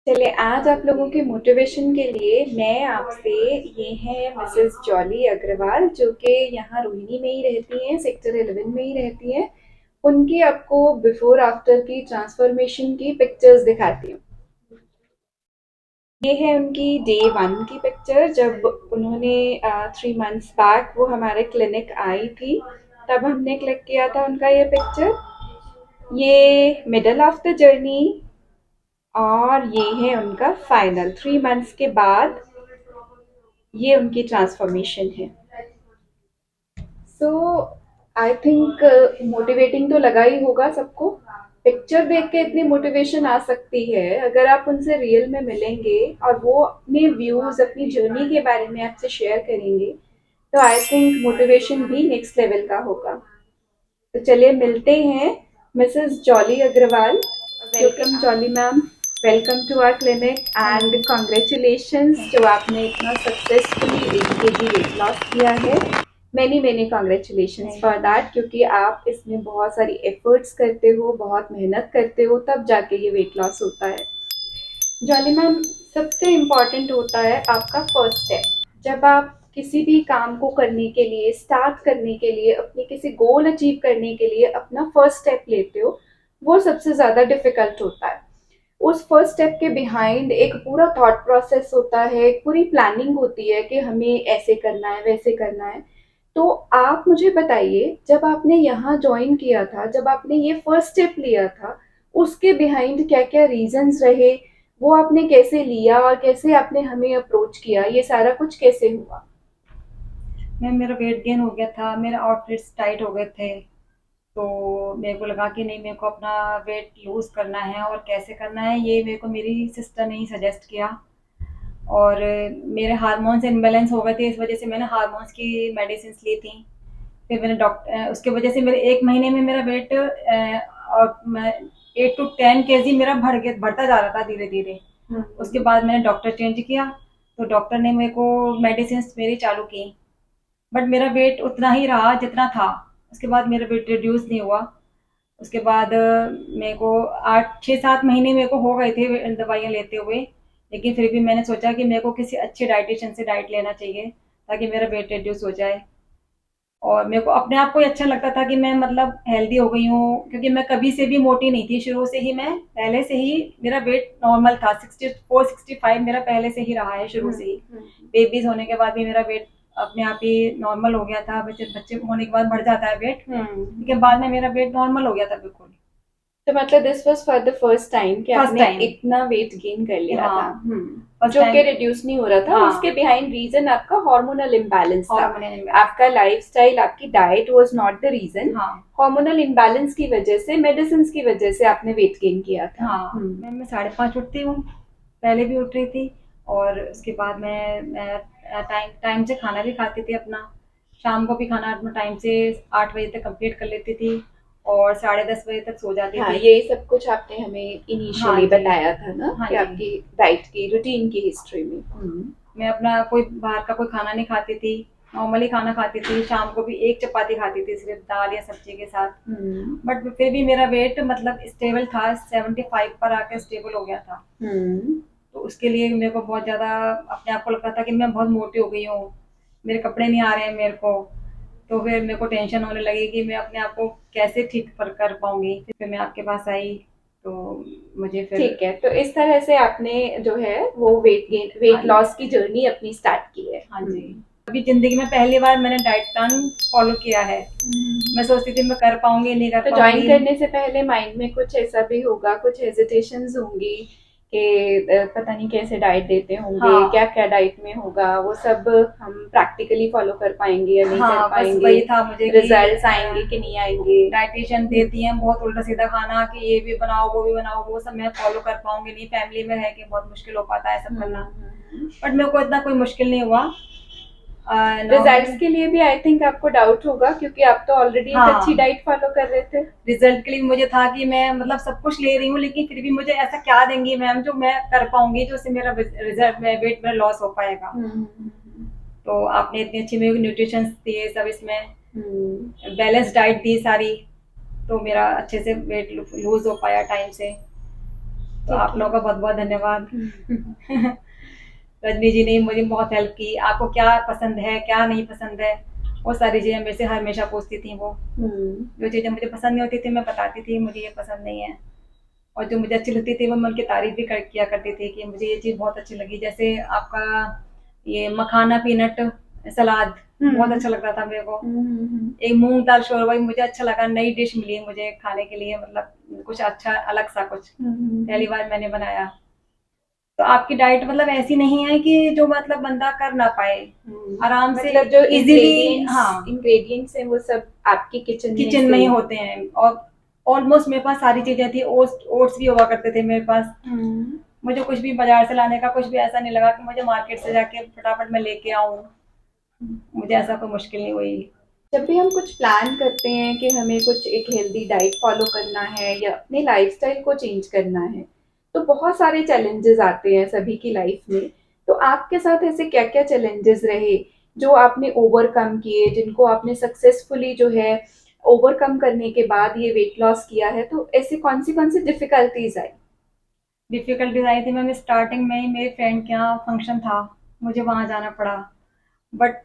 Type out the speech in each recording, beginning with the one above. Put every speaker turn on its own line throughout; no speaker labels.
चलिए आज आप लोगों के मोटिवेशन के लिए मैं आपसे ये है मिसेस जॉली अग्रवाल जो कि यहाँ रोहिणी में ही रहती हैं, सेक्टर 11 में ही रहती हैं। उनकी आपको बिफोर आफ्टर की ट्रांसफॉर्मेशन की पिक्चर्स दिखाती हूँ। ये है उनकी डे 1 की पिक्चर जब उन्होंने 3 मंथ्स बैक वो हमारे क्लिनिक आई थी। तब हमने क्लिक किया था उनका ये पिक्चर। ये मिडल ऑफ द जर्नी और ये है उनका फाइनल 3 मंथ्स के बाद। ये उनकी ट्रांसफॉर्मेशन है। सो आई थिंक मोटिवेटिंग तो लगा ही होगा सबको। पिक्चर देख के इतनी मोटिवेशन आ सकती है अगर आप उनसे रियल में मिलेंगे और वो अपने व्यूज अपनी जर्नी के बारे में आपसे शेयर करेंगे तो आई थिंक मोटिवेशन भी नेक्स्ट लेवल का होगा। तो चलिए मिलते हैं Mrs Jolly Agarwal. Welcome Jolly ma'am. Welcome to our clinic and congratulations जो आपने इतना सक्सेसफुली 8 kg वेट लॉस किया है। Many many congratulations for that क्योंकि आप इसमें बहुत सारी एफर्ट्स करते हो, बहुत मेहनत करते हो, तब जाके ये वेट लॉस होता है। जॉली मैम, सबसे इम्पॉर्टेंट होता है आपका फर्स्ट स्टेप। जब आप किसी भी काम को करने के लिए, स्टार्ट करने के लिए, अपने किसी गोल अचीव करने के लिए अपना फर्स्ट स्टेप लेते हो, वो सबसे ज़्यादा डिफिकल्ट होता है। उस फर्स्ट स्टेप के बिहाइंड एक पूरा थॉट प्रोसेस होता है, एक पूरी प्लानिंग होती है कि हमें ऐसे करना है, वैसे करना है। तो आप मुझे बताइए, जब आपने यहाँ ज्वाइन किया था, जब आपने ये फर्स्ट स्टेप लिया था, उसके बिहाइंड क्या क्या रीजंस रहे, वो आपने कैसे लिया और कैसे आपने हमें अप्रोच किया, ये सारा कुछ कैसे हुआ?
मैम मेरा वेट गेन हो गया था, मेरा आउटफिट्स टाइट हो गए थे। तो मेरे को लगा कि नहीं, मेरे को अपना वेट लूज़ करना है और कैसे करना है ये मेरे को मेरी सिस्टर ने ही सजेस्ट किया। और मेरे हार्मोन्स इम्बैलेंस हो गए थे, इस वजह से मैंने हार्मोन्स की मेडिसिन ली थी। फिर मैंने डॉक्टर उसकी वजह से मेरे 1 महीने में मेरा वेट और मैं 8 to 10 kg मेरा बढ़ता जा रहा था धीरे धीरे। उसके बाद मैंने डॉक्टर चेंज किया, तो डॉक्टर ने मेरे को मेडिसिन मेरी चालू की। बट मेरा वेट उतना ही रहा जितना था। उसके बाद मेरा वेट रिड्यूस नहीं हुआ। उसके बाद मेरे को 8 6 7 महीने मेरे को हो गए थे दवाइयाँ लेते हुए। लेकिन फिर भी मैंने सोचा कि मेरे को किसी अच्छे डाइटिशियन से डाइट लेना चाहिए ताकि मेरा वेट रिड्यूस हो जाए। और मेरे को अपने आप को ही अच्छा लगता था कि मैं मतलब हेल्दी हो गई हूँ, क्योंकि मैं कभी से भी मोटी नहीं थी। शुरू से ही मैं पहले से ही मेरा वेट नॉर्मल था, 64 65 मेरा पहले से ही रहा है शुरू से ही। बेबीज होने के बाद भी मेरा वेट अपने आप ही नॉर्मल हो गया था। बच्चे बच्चे होने के बाद बढ़ जाता है वेट, लेकिन बाद में मेरा वेट नॉर्मल हो गया था बिल्कुल।
तो मतलब this was for the first time कि
फर्स्ट
आपने
टाइम।
इतना वेट गेन कर लिया
हाँ,
था।
फर्स्ट
जो कि
टाइम।
रिड्यूस नहीं हो रहा था,
हाँ,
उसके बिहाइंड रीजन आपका हार्मोनल इम्बैलेंस था।
हार्मोन इम्बैलेंस
आपका
था।
लाइफस्टाइल, आपकी diet was not the reason.
हाँ।
हार्मोनल इम्बैलेंस की वजह से, मेडिसिन की वजह से आपने वेट गेन किया था।
हाँ, मैं 5:30 उठती हूँ, पहले भी उठ रही थी। और उसके बाद मैं टाइम टाइम से खाना भी खाती थी अपना। शाम को भी खाना अपना टाइम से 8 बजे तक कंप्लीट कर लेती थी और 10:30 बजे तक सो जाती
हाँ,
थी।
यही सब कुछ आपने हमें
हाँ
इनिशियली
जी।
बताया था ना
हाँ
कि
जी।
आपकी डाइट की रूटीन की हिस्ट्री में।
मैं अपना कोई बाहर का कोई खाना नहीं खाती थी, नॉर्मली खाना खाती थी। शाम को भी एक चपाती खाती थी सिर्फ दाल या सब्जी के साथ।
हम्म।
बट फिर भी मेरा वेट मतलब स्टेबल था, 75 पर आके स्टेबल हो गया था।
हम्म।
तो उसके लिए मेरे को बहुत ज़्यादा अपने आप को लगता था कि मैं बहुत मोटी हो गई हूँ, मेरे कपड़े नहीं आ रहे हैं मेरे को। तो फिर मेरे को टेंशन होने लगी कि मैं अपने आप को कैसे ठीक कर पाऊंगी। फिर मैं आपके पास आई, तो मुझे फिर।
ठीक है, तो इस तरह से आपने जो है वो
हाँ
वेट
जी।
लॉस की जर्नी अपनी स्टार्ट की है।
हाँ जी। अभी ज़िंदगी में पहली बार मैंने डाइट प्लान फ़ॉलो किया है। मैं सोचती थी मैं कर पाऊँगी, नहीं कर
तो ज्वाइन
पाऊँगी।
करने से पहले माइंड में कुछ ऐसा भी होगा, कुछ हेजिटेशंस होंगी कि पता नहीं कैसे डाइट देते होंगे,
हाँ,
क्या क्या डाइट में होगा, वो सब हम प्रैक्टिकली फॉलो कर पाएंगे या नहीं कर
हाँ, बस
पाएंगे,
वही था मुझे कि
रिजल्ट्स आएंगे कि नहीं आएंगे।
डाइटिशियन देती हैं बहुत उल्टा-सीधा खाना कि ये भी बनाओ, वो भी बनाओ, वो सब मैं फ़ॉलो कर पाऊँगी नहीं। फैमिली में रह के बहुत मुश्किल हो पाता है सब करना। बट मेरे को इतना कोई मुश्किल नहीं हुआ।
Results
normally.
के लिए भी आई थिंक आपको डाउट होगा क्योंकि आप तो ऑलरेडी एक अच्छी
हाँ।
डाइट फॉलो कर रहे थे।
रिजल्ट के लिए मुझे था कि मैं मतलब सब कुछ ले रही हूँ, लेकिन फिर भी मुझे ऐसा क्या देंगी मैम जो मैं कर पाऊंगी, जो उससे मेरा रिजल्ट में वेट मेरा लॉस हो पाएगा। तो आपने इतनी अच्छी मेरे को न्यूट्रिशन दिए सब इसमें,
हम्म।
बैलेंस डाइट दी सारी। तो मेरा अच्छे से वेट लूज हो पाया टाइम से। तो
ठीक
आप
है।
लोगों का बहुत बहुत धन्यवाद।
हम्म।
रजनी जी ने मुझे बहुत हेल्प की, आपको क्या पसंद है क्या नहीं पसंद है, वो सारी चीज़ें मेरे से हमेशा पूछती थी वो।
हम्म।
जो चीज़ें मुझे पसंद नहीं होती थी मैं बताती थी मुझे ये पसंद नहीं है, और जो मुझे अच्छी लगती थी वो मैं उनकी तारीफ भी किया करती थी कि मुझे ये चीज़ बहुत अच्छी लगी। जैसे आपका ये मखाना पीनट सलाद बहुत
हम्म।
अच्छा लगता था मेरे को।
हम्म।
एक मूंग दाल शोरबा भी मुझे अच्छा लगा, नई डिश मिली मुझे खाने के लिए, मतलब कुछ अच्छा अलग सा कुछ पहली बार मैंने बनाया। तो आपकी डाइट मतलब ऐसी नहीं है कि जो मतलब बंदा कर ना पाए, आराम से
मतलब जो
इजीली, हाँ,
इंग्रेडिएंट्स हैं वो सब आपके किचन में
किचन में
से।
ही होते हैं। और ऑलमोस्ट मेरे पास सारी चीजें थी, ओट्स ओट्स भी हुआ करते थे मेरे पास।
हम्म।
मुझे कुछ भी बाजार से लाने का कुछ भी ऐसा नहीं लगा कि मुझे मार्केट से जाके फटाफट में लेके आऊं, मुझे ऐसा कोई मुश्किल नहीं हुई।
जब भी हम कुछ प्लान करते हैं कि हमें कुछ एक हेल्दी डाइट फॉलो करना है या अपने लाइफस्टाइल को चेंज करना है, तो बहुत सारे चैलेंजेस आते हैं सभी की लाइफ में। तो आपके साथ ऐसे क्या क्या चैलेंजेस रहे जो आपने ओवरकम किए, जिनको आपने सक्सेसफुली जो है ओवरकम करने के बाद ये वेट लॉस किया है? तो ऐसे कौन सी डिफिकल्टीज आई?
डिफिकल्टीज आई थी मैम, स्टार्टिंग में ही मेरी फ्रेंड के यहाँ फंक्शन था, मुझे वहां जाना पड़ा। बट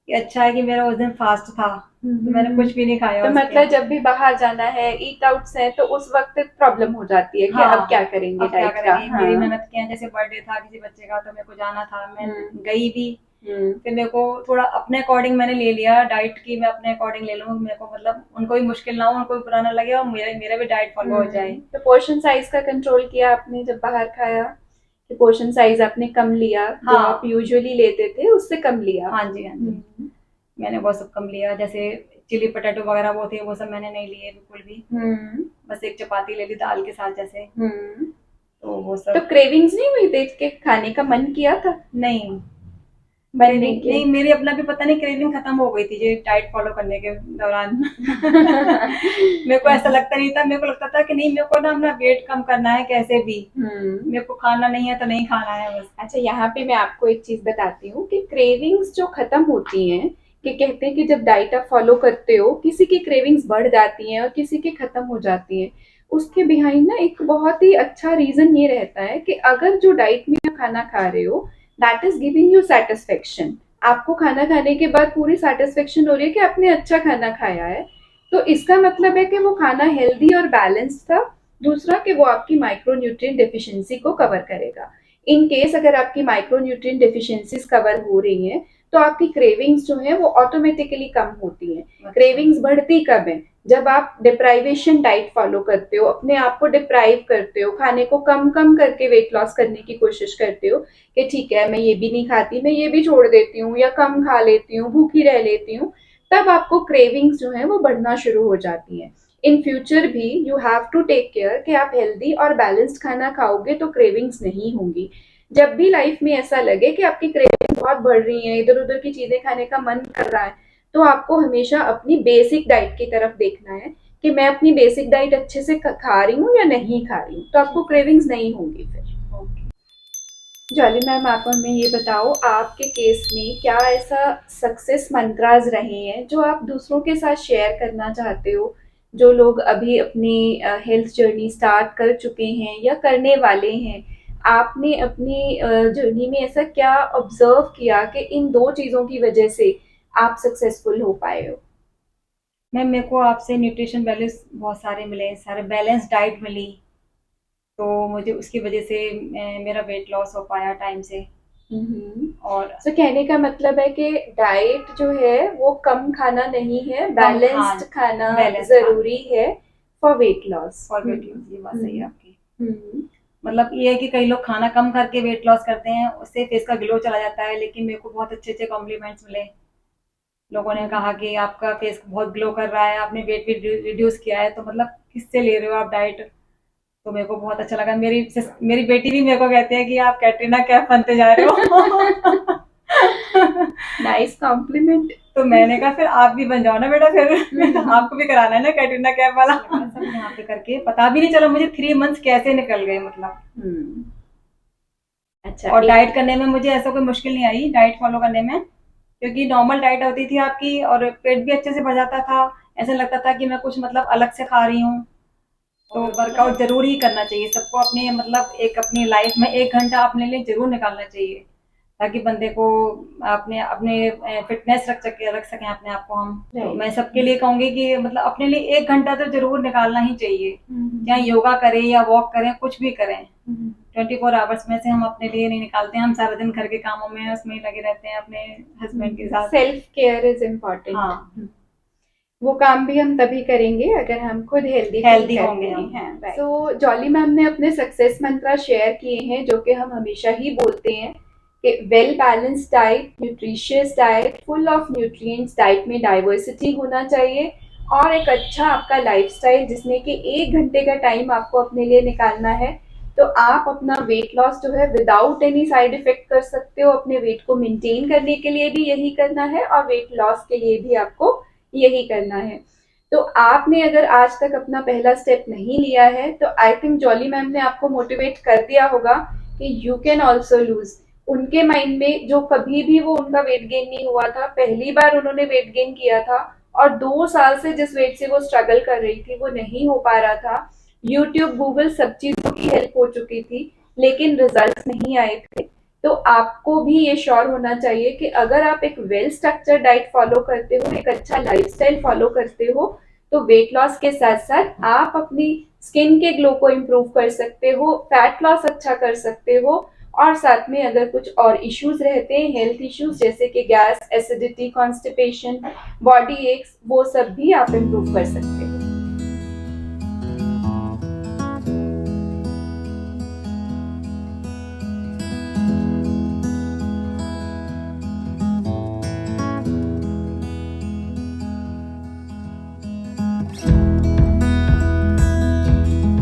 अच्छा है कि मेरा उस दिन फास्ट था, तो मैंने कुछ भी नहीं खाया
तो
उस
मतलब
दिन।
जब भी बाहर जाना है, ईट आउट्स है, तो उस वक्त प्रॉब्लम हो जाती है कि अब क्या
हाँ,
करेंगे
अब क्या
डाइट का।
करेंगे, मेरी
हाँ।
ननद के यहाँ जैसे बर्थडे था किसी बच्चे का तो मेरे को जाना था, मैं
हम्म।
गई भी।
हम्म।
फिर मेरे को थोड़ा अपने अकॉर्डिंग मैंने ले लिया डाइट की, मैं अपने अकॉर्डिंग ले लूँ, मेरे को मतलब उनको भी मुश्किल ना हो, उनको भी बुरा ना लगे और मेरा मेरा भी डाइट फॉलो हो जाए।
तो पोर्शन साइज का कंट्रोल किया आपने जब बाहर खाया, कि पोर्शन साइज आपने कम लिया, जो आप
हाँ,
यूजुअली लेते थे उससे कम लिया?
हाँ जी, हाँ जी, मैंने वो सब कम लिया। जैसे चिली पटेटो वगैरह वो थे, वो सब मैंने नहीं लिए बिल्कुल भी।
हम्म।
बस एक चपाती ले ली दाल के साथ जैसे,
हम्म।
तो वो
तो
सब।
क्रेविंग्स नहीं हुई देख के, खाने का मन किया था?
नहीं,
मन नहीं
क्रेविंग
किया?
नहीं, मेरी अपना भी पता नहीं क्रेविंग खत्म हो गई थी ये डाइट फॉलो करने के दौरान। मेरे को ऐसा लगता नहीं था, मेरे को लगता था कि नहीं मेरे को ना अपना वेट कम करना है कैसे भी,
हम्म।
मेरे को खाना नहीं है तो नहीं खाना है बस।
अच्छा, यहाँ पे मैं आपको एक चीज बताती हूँ कि क्रेविंग्स जो खत्म होती हैं, कि कहते हैं कि जब डाइट आप फॉलो करते हो, किसी की क्रेविंग्स बढ़ जाती हैं और किसी की खत्म हो जाती हैं। उसके बिहाइंड ना एक बहुत ही अच्छा रीजन ये रहता है कि अगर जो डाइट में आप खाना खा रहे हो, that is giving you satisfaction, आपको खाना खाने के बाद पूरी सेटिस्फेक्शन हो रही है कि आपने अच्छा खाना खाया है, तो इसका मतलब है कि वो खाना हेल्दी और बैलेंस्ड था। दूसरा कि वो आपकी माइक्रो न्यूट्रिएंट डेफिशिएंसी को कवर करेगा। इन केस अगर आपकी माइक्रो न्यूट्रिएंट डेफिशिएंसीज कवर हो रही हैं, तो आपकी क्रेविंग्स जो है वो ऑटोमेटिकली कम होती हैं। क्रेविंग्स बढ़ती कब है? जब आप डिप्राइवेशन डाइट फॉलो करते हो, अपने आप को डिप्राइव करते हो, खाने को कम कम करके वेट लॉस करने की कोशिश करते हो कि ठीक है मैं ये भी नहीं खाती, मैं ये भी छोड़ देती हूँ या कम खा लेती हूँ, भूखी रह लेती हूँ, तब आपको क्रेविंग्स जो है वो बढ़ना शुरू हो जाती हैं। इन फ्यूचर भी you have to take care कि आप हेल्दी और बैलेंस्ड खाना खाओगे तो क्रेविंग्स नहीं होंगी। जब भी लाइफ में ऐसा लगे कि आपकी क्रेविंग बहुत बढ़ रही है, इधर उधर की चीजें खाने का मन कर रहा है, तो आपको हमेशा अपनी बेसिक डाइट की तरफ देखना है कि मैं अपनी बेसिक डाइट अच्छे से खा रही हूँ या नहीं खा रही हूँ, तो आपको क्रेविंग्स नहीं होंगी फिर। जॉली मैम, आप हमें ये बताओ, आपके केस में क्या ऐसा सक्सेस मंत्राज रहे हैं जो आप दूसरों के साथ शेयर करना चाहते हो, जो लोग अभी अपनी हेल्थ जर्नी स्टार्ट कर चुके हैं या करने वाले हैं? आपने अपनी जर्नी में ऐसा क्या ऑब्जर्व किया कि इन दो चीजों की वजह से आप सक्सेसफुल हो पाए हो?
मैम मेरे को आपसे न्यूट्रिशन वैल्यूज बहुत सारे मिले, सारे बैलेंस डाइट मिली, तो मुझे उसकी वजह से मेरा वेट लॉस हो पाया टाइम से। और
तो कहने का मतलब है कि डाइट जो है वो कम खाना नहीं है,
कम खान
बैलेंस्ड खाना
बैलेंस खान
जरूरी है for weight loss.
For weight loss, ये बात सही है आपकी।
हम्म।
मतलब ये है कि कई लोग खाना कम करके वेट लॉस करते हैं, उससे फेस का ग्लो चला जाता है, लेकिन मेरे को बहुत अच्छे अच्छे कॉम्प्लीमेंट्स मिले। लोगों ने कहा कि आपका फेस बहुत ग्लो कर रहा है, आपने वेट भी रिड्यूस किया है, तो मतलब किससे ले रहे हो आप डाइट? तो मेरे को बहुत अच्छा लगा। मेरी बेटी भी मेरे को कहती है कि आप कैटरीना कैफ बनते जा रहे हो।
Nice compliment.
तो मैंने कहा फिर आप भी बन जाओ ना बेटा, फिर आपको भी कराना है ना कैटरीना कैफ वाला। सब यहाँ पे करके पता भी नहीं चला मुझे 3 मंथ्स कैसे निकल गए मतलब।
अच्छा,
और
एक
डाइट करने में मुझे ऐसा कोई मुश्किल नहीं आई डाइट फॉलो करने में, क्योंकि नॉर्मल डाइट होती थी आपकी और पेट भी अच्छे से भर जाता था, ऐसा लगता था कि मैं कुछ मतलब अलग से खा रही हूँ। तो वर्कआउट जरूर ही करना चाहिए सबको, अपने मतलब एक अपनी लाइफ में 1 घंटा अपने लिए जरूर निकालना चाहिए, ताकि बंदे को अपने अपने फिटनेस रख सकें अपने आप को हम। तो मैं सबके लिए कहूंगी कि मतलब अपने लिए 1 घंटा तो जरूर निकालना ही चाहिए, या योगा करें या वॉक करें, कुछ भी करें। 24 आवर्स में से हम अपने लिए नहीं निकालते हैं, हम सारा दिन घर के कामों में उसमें लगे रहते हैं अपने हस्बैंड के साथ।
Self care is important.
हाँ,
वो काम भी हम तभी करेंगे अगर हम खुद हेल्दी
होंगे हम।
हैं। तो जॉली मैम ने अपने सक्सेस मंत्रा शेयर किए हैं जो कि हम हमेशा ही बोलते हैं कि well balanced diet, nutritious diet, full of nutrients, diet में डाइवर्सिटी होना चाहिए और एक अच्छा आपका लाइफस्टाइल जिसमें कि 1 घंटे का टाइम आपको अपने लिए निकालना है। तो आप अपना वेट लॉस जो है विदाउट एनी साइड इफेक्ट कर सकते हो। अपने वेट को मेंटेन करने के लिए भी यही करना है और वेट लॉस के लिए भी आपको यही करना है। तो आपने अगर आज तक अपना पहला स्टेप नहीं लिया है तो आई थिंक जॉली मैम ने आपको मोटिवेट कर दिया होगा कि यू कैन ऑल्सो लूज। उनके माइंड में जो कभी भी वो उनका वेट गेन नहीं हुआ था, पहली बार उन्होंने वेट गेन किया था और 2 साल से जिस वेट से वो स्ट्रगल कर रही थी वो नहीं हो पा रहा था। यूट्यूब, गूगल सब चीजों की हेल्प हो चुकी थी लेकिन रिजल्ट नहीं आए थे। तो आपको भी ये श्योर होना चाहिए कि अगर आप एक वेल स्ट्रक्चर डाइट फॉलो करते हो, एक अच्छा लाइफस्टाइल फॉलो करते हो, तो वेट लॉस के साथ साथ आप अपनी स्किन के ग्लो को इम्प्रूव कर सकते हो, फैट लॉस अच्छा कर सकते हो और साथ में अगर कुछ और इश्यूज रहते हैं, हेल्थ इश्यूज जैसे कि gas, acidity, constipation, body aches, वो सब भी आप इम्प्रूव कर सकते हो।